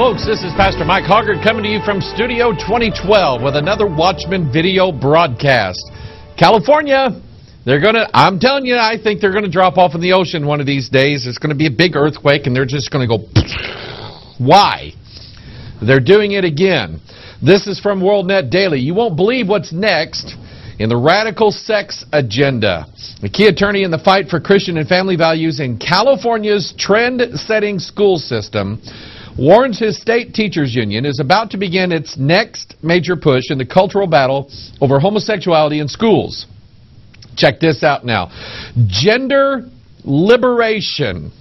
folks, this is Pastor Mike Hoggard coming to you from Studio 2012 with another Watchman video broadcast. California, I'm telling you, I think they're going to drop off in the ocean one of these days. It's going to be a big earthquake and they're just going to go, why? They're doing it again. This is from WorldNet Daily. You won't believe what's next in the radical sex agenda. The key attorney in the fight for Christian and family values in California's trend-setting school system warns his state teachers union is about to begin its next major push in the cultural battle over homosexuality in schools. Check this out now. Gender liberation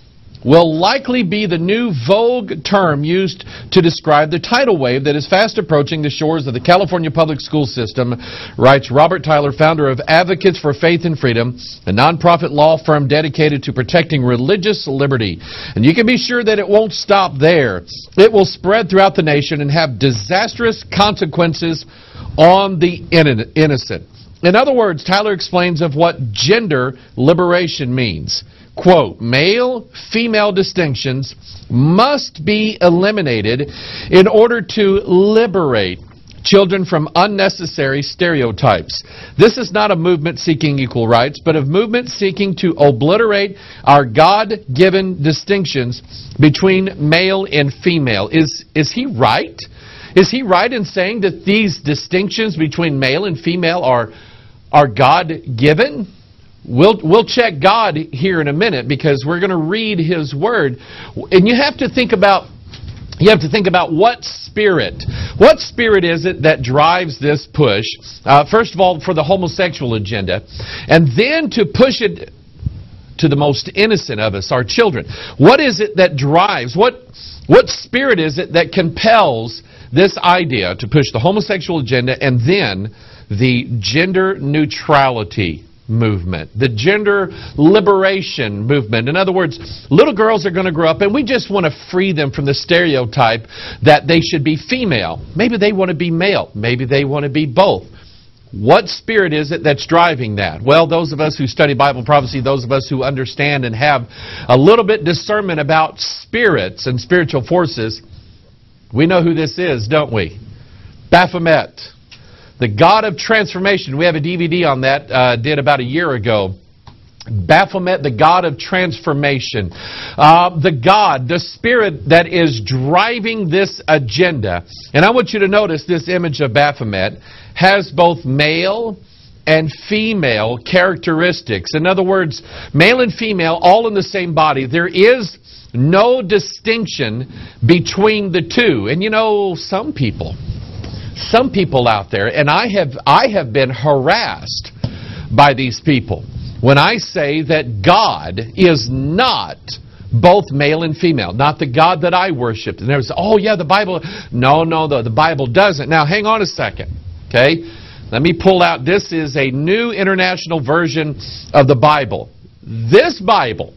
will likely be the new vogue term used to describe the tidal wave that is fast approaching the shores of the California public school system, writes Robert Tyler, founder of Advocates for Faith and Freedom, a nonprofit law firm dedicated to protecting religious liberty. And you can be sure that it won't stop there. It will spread throughout the nation and have disastrous consequences on the innocent. In other words, Tyler explains of what gender liberation means. Quote, male-female distinctions must be eliminated in order to liberate children from unnecessary stereotypes. This is not a movement seeking equal rights, but a movement seeking to obliterate our God-given distinctions between male and female. Is he right? Is he right in saying that these distinctions between male and female are God-given? We'll check God here in a minute because we're going to read His Word, and you have to think about what spirit is it that drives this push. First of all, for the homosexual agenda, and then to push it to the most innocent of us, our children. What is it that drives? What spirit is it that compels this idea to push the homosexual agenda and then the gender neutrality movement, the gender liberation movement? In other words, little girls are going to grow up and we just want to free them from the stereotype that they should be female. Maybe they want to be male. Maybe they want to be both. What spirit is it that's driving that? Well, those of us who study Bible and prophecy, those of us who understand and have a little bit discernment about spirits and spiritual forces, we know who this is, don't we? Baphomet. The God of transformation. We have a DVD on that, did about a year ago. Baphomet, the God of transformation. The spirit that is driving this agenda. And I want you to notice this image of Baphomet has both male and female characteristics. In other words, male and female all in the same body. There is no distinction between the two. And you know, some people out there, and I have been harassed by these people when I say that God is not both male and female, not the God that I worship. And there's, oh yeah, the Bible. No, the Bible doesn't. Now hang on a second, okay? Let me pull out, this is a new international version of the Bible. This Bible,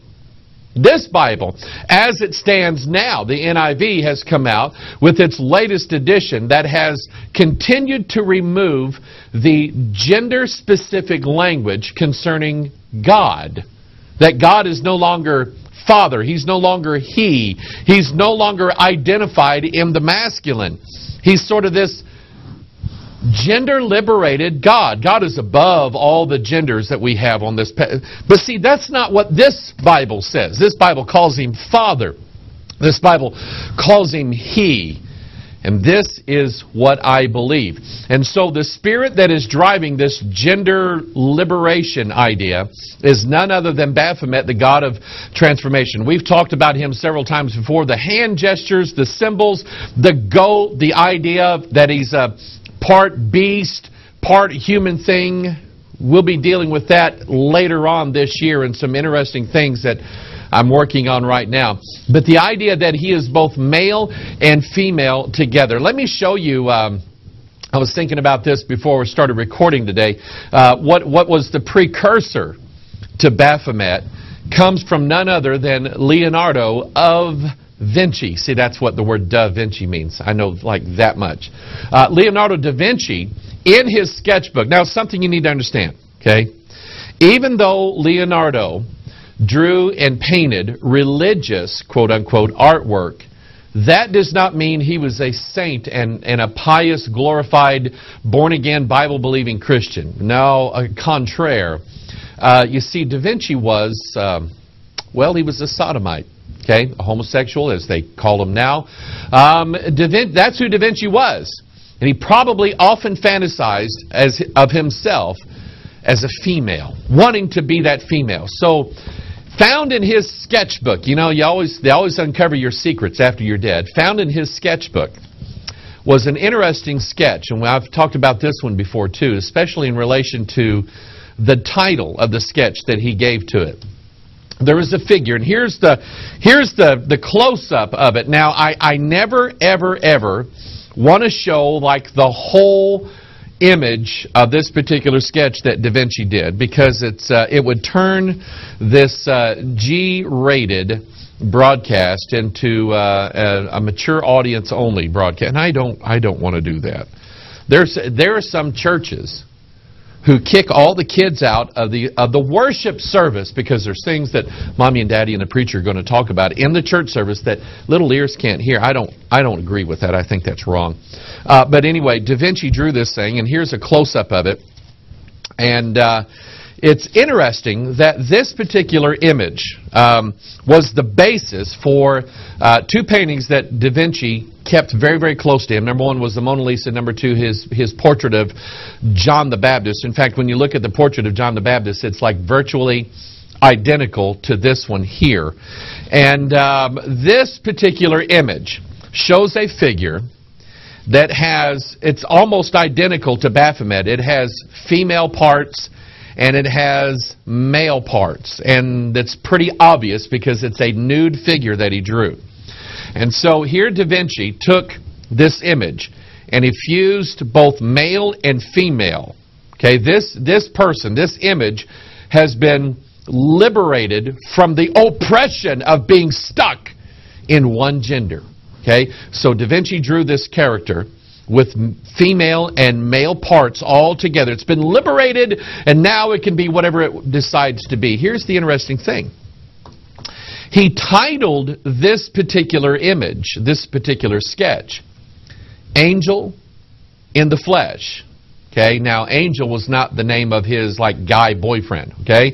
as it stands now, the NIV has come out with its latest edition that has continued to remove the gender-specific language concerning God. That God is no longer Father. He's no longer He. He's no longer identified in the masculine. He's sort of this gender-liberated God. God is above all the genders that we have on this. But see, that's not what this Bible says. This Bible calls Him Father. This Bible calls Him He. And this is what I believe. And so the spirit that is driving this gender liberation idea is none other than Baphomet, the God of transformation. We've talked about him several times before. The hand gestures, the symbols, the goat, the idea that he's a part beast, part human thing. We'll be dealing with that later on this year and some interesting things that I'm working on right now. But the idea that he is both male and female together. Let me show you, I was thinking about this before we started recording today. What was the precursor to Baphomet comes from none other than Leonardo of Vinci. See, that's what the word Da Vinci means. I know like that much. Leonardo da Vinci, in his sketchbook, now something you need to understand, okay? Even though Leonardo drew and painted religious, quote-unquote, artwork, that does not mean he was a saint and a pious, glorified, born-again, Bible-believing Christian. No, contraire. You see, Da Vinci was, he was a sodomite. Okay, a homosexual, as they call him now. That's who Da Vinci was. And he probably often fantasized of himself as a female, wanting to be that female. So, found in his sketchbook, they always uncover your secrets after you're dead. Found in his sketchbook was an interesting sketch, and I've talked about this one before too, especially in relation to the title of the sketch that he gave to it. There was a figure, and here's the close-up of it. Now, I never, ever want to show like the whole image of this particular sketch that Da Vinci did, because it would turn this G-rated broadcast into a mature audience only broadcast, and I don't want to do that. There are some churches who kick all the kids out of the worship service because there's things that mommy and daddy and the preacher are going to talk about in the church service that little ears can't hear. I don't agree with that. I think that's wrong. But anyway, Da Vinci drew this thing, and here's a close-up of it. And it's interesting that this particular image was the basis for two paintings that Da Vinci kept very, very close to him. Number one was the Mona Lisa. Number two, his portrait of John the Baptist. In fact, when you look at the portrait of John the Baptist, it's like virtually identical to this one here. And this particular image shows a figure that it's almost identical to Baphomet. It has female parts and it has male parts. And that's pretty obvious because it's a nude figure that he drew. And so here Da Vinci took this image and he fused both male and female. Okay, this image has been liberated from the oppression of being stuck in one gender. Okay, so Da Vinci drew this character with female and male parts all together. It's been liberated, and now it can be whatever it decides to be. Here's the interesting thing. He titled this particular image, this particular sketch, Angel in the Flesh. Okay, now angel was not the name of his guy boyfriend. Okay,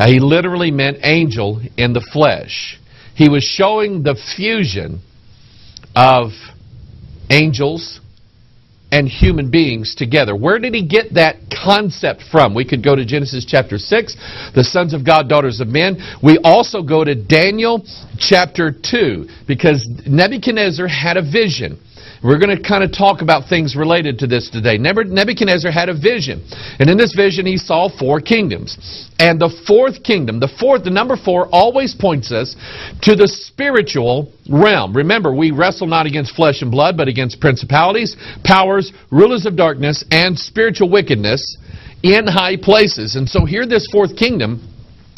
he literally meant angel in the flesh. He was showing the fusion of angels and human beings together. Where did he get that concept from? We could go to Genesis chapter 6, the sons of God, daughters of men. We also go to Daniel chapter 2, because Nebuchadnezzar had a vision. We're going to kind of talk about things related to this today. Nebuchadnezzar had a vision. And in this vision, he saw 4 kingdoms. And the fourth kingdom, the number 4, always points us to the spiritual realm. Remember, we wrestle not against flesh and blood, but against principalities, powers, rulers of darkness, and spiritual wickedness in high places. And so here, this 4th kingdom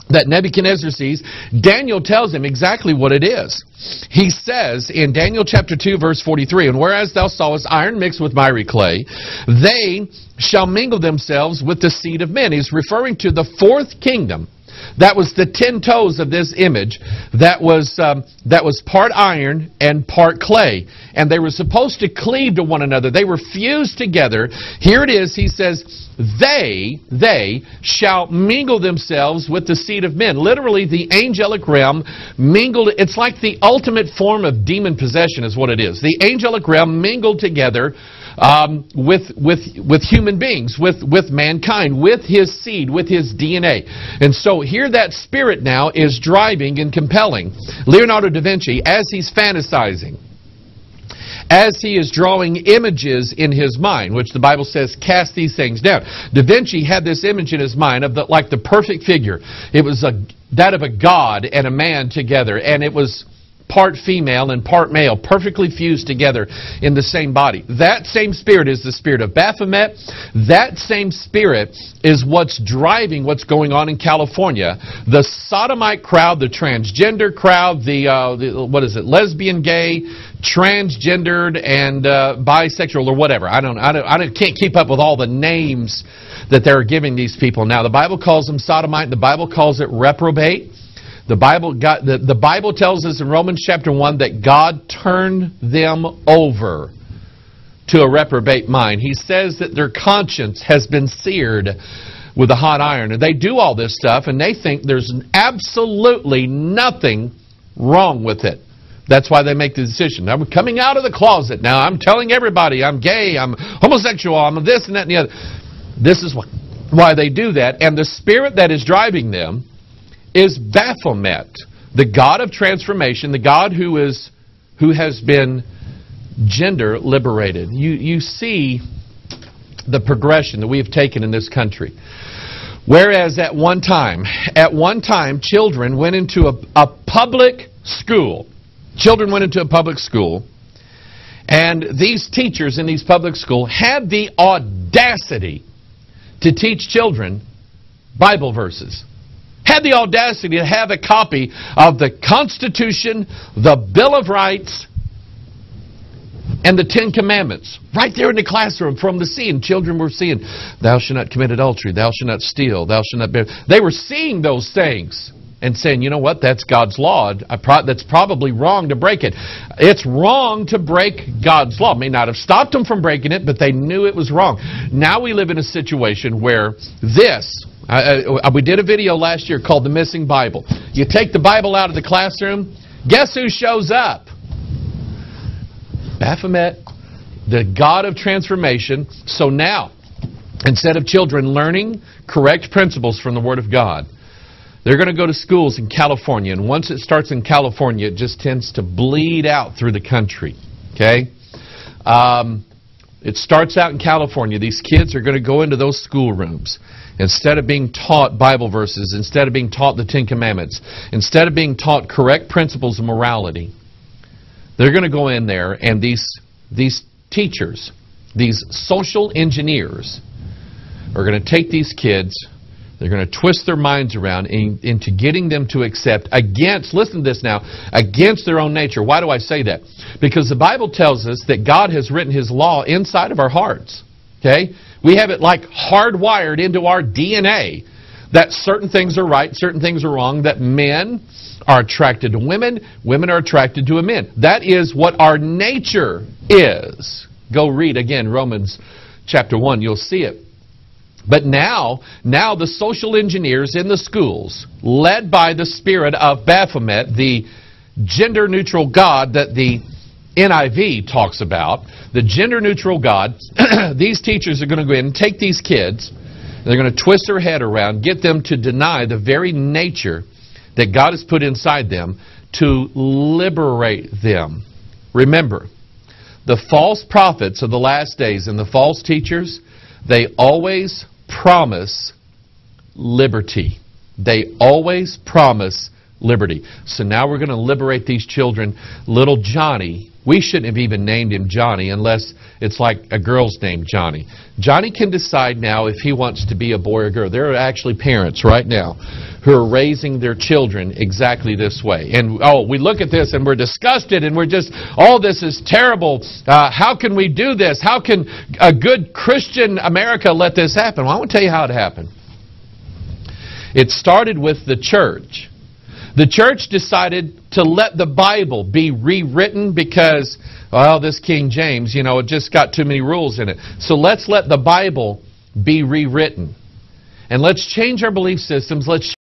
that Nebuchadnezzar sees, Daniel tells him exactly what it is. He says in Daniel chapter 2 verse 43, "And whereas thou sawest iron mixed with miry clay, they shall mingle themselves with the seed of men." He's referring to the 4th kingdom. That was the 10 toes of this image. That was part iron and part clay. And they were supposed to cleave to one another. They were fused together. Here it is. He says, they shall mingle themselves with the seed of men. Literally, the angelic realm mingled. It's like the ultimate form of demon possession is what it is. The angelic realm mingled together with human beings, with mankind, with his seed, with his DNA. And so here that spirit now is driving and compelling Leonardo da Vinci as he's fantasizing, as he is drawing images in his mind, which the Bible says, cast these things down. Da Vinci had this image in his mind of the perfect figure. It was that of a god and a man together, and it was part female and part male, perfectly fused together in the same body. That same spirit is the spirit of Baphomet. That same spirit is what's driving what's going on in California. The sodomite crowd, the transgender crowd, the lesbian, gay, transgendered, and bisexual, or whatever. I can't keep up with all the names that they're giving these people now. The Bible calls them sodomite. The Bible calls it reprobate. The Bible tells us in Romans chapter 1 that God turned them over to a reprobate mind. He says that their conscience has been seared with a hot iron. And they do all this stuff, and they think there's absolutely nothing wrong with it. That's why they make the decision. I'm coming out of the closet now. I'm telling everybody I'm gay, I'm homosexual, I'm this and that and the other. This is why they do that. And the spirit that is driving them is Baphomet, the god of transformation, the god who has been gender liberated. You see the progression that we have taken in this country. Whereas at one time, children went into a public school. Children went into a public school, and these teachers in these public schools had the audacity to teach children Bible verses. Had the audacity to have a copy of the Constitution, the Bill of Rights, and the Ten Commandments right there in the classroom from the scene. Children were seeing, thou shalt not commit adultery, thou shalt not steal, thou shalt not bear. They were seeing those things and saying, you know what, that's God's law. That's probably wrong to break it. It's wrong to break God's law. It may not have stopped them from breaking it, but they knew it was wrong. Now we live in a situation where we did a video last year called The Missing Bible. You take the Bible out of the classroom, guess who shows up? Baphomet, the god of transformation. So now, instead of children learning correct principles from the Word of God, they're going to go to schools in California. And once it starts in California, it just tends to bleed out through the country. Okay? It starts out in California. These kids are going to go into those schoolrooms. Instead of being taught Bible verses, instead of being taught the Ten Commandments, instead of being taught correct principles of morality, they're going to go in there, and these teachers, these social engineers, are going to take these kids, they're going to twist their minds around into getting them to accept against, listen to this now, against their own nature. Why do I say that? Because the Bible tells us that God has written His law inside of our hearts. Okay? We have it like hardwired into our DNA that certain things are right, certain things are wrong, that men are attracted to women, women are attracted to men. That is what our nature is. Go read again Romans chapter 1, you'll see it. But now the social engineers in the schools, led by the spirit of Baphomet, the gender-neutral god that the NIV talks about, the gender-neutral god, these teachers are going to go in and take these kids, they're going to twist their head around, get them to deny the very nature that God has put inside them to liberate them. Remember, the false prophets of the last days and the false teachers, they always promise liberty. They always promise liberty. So now we're going to liberate these children. Little Johnny, we shouldn't have even named him Johnny unless it's like a girl's name, Johnny. Johnny can decide now if he wants to be a boy or girl. There are actually parents right now who are raising their children exactly this way. And we look at this and we're disgusted and we're just, this is terrible. How can we do this? How can a good Christian America let this happen? Well, I want to tell you how it happened. It started with the church. The church decided to let the Bible be rewritten because, this King James, it just got too many rules in it. So let's let the Bible be rewritten. And let's change our belief systems. Let's